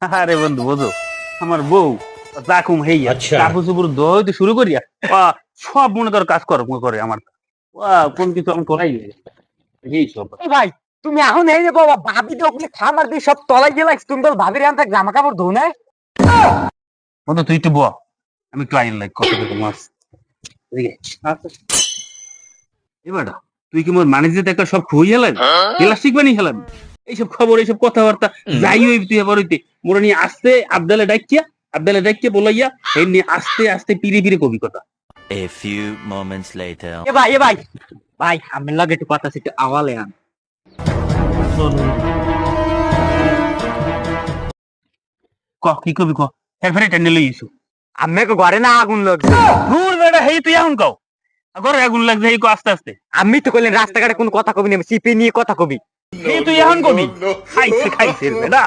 আরে বন্ধু বোঝো, আমার বউ জাকুম হেইয়া কাপড় চোপড় ধুইতে শুরু করিয়া সব মনে কর কাজ করে আমার। কোন কিছু আমি করাই নাই। এই সব এই ভাই, তুমি এখন এই যে বাবা ভাবি দেখলে খামার দিয়ে সব তলাই গেলে তুমি তো ভাবির আনতে জামা কাপড় ধো না। বন্ধু তুই একটু আমি একটু আইন লাইক কত রকম মাছ। এবার তুই কি মোর ম্যানেজার একটা সব খুই হেলাবি, প্লাস্টিক বানিয়ে হেলাবি? এইসব খবর এইসব কথাবার্তা যাই হইবি তুই এবার হইতে মোরা নিয়ে আসতে আবদালে ডাকিয়া বলাইয়া এই নিয়ে আস্তে আস্তে পিড়ে পিড়ে কবি কথা। A few moments later. এ ভাই ভাই আমি লাগে একটু কথা একটু আওয়ালে আন। কি কবি ক ফের টেনে লই ইসু। আমি ঘরে না আগুন লাগছে। দূর বেটা হেই তুই এখন কও ঘরে আগুন লাগছে এই কো আস্তে আস্তে। আমি তো কইলেন রাস্তাঘাটে কোনো কথা কবি না, সিপি নিয়ে কথা কবি। এই তুই এখন কবি খাইছে বেটা।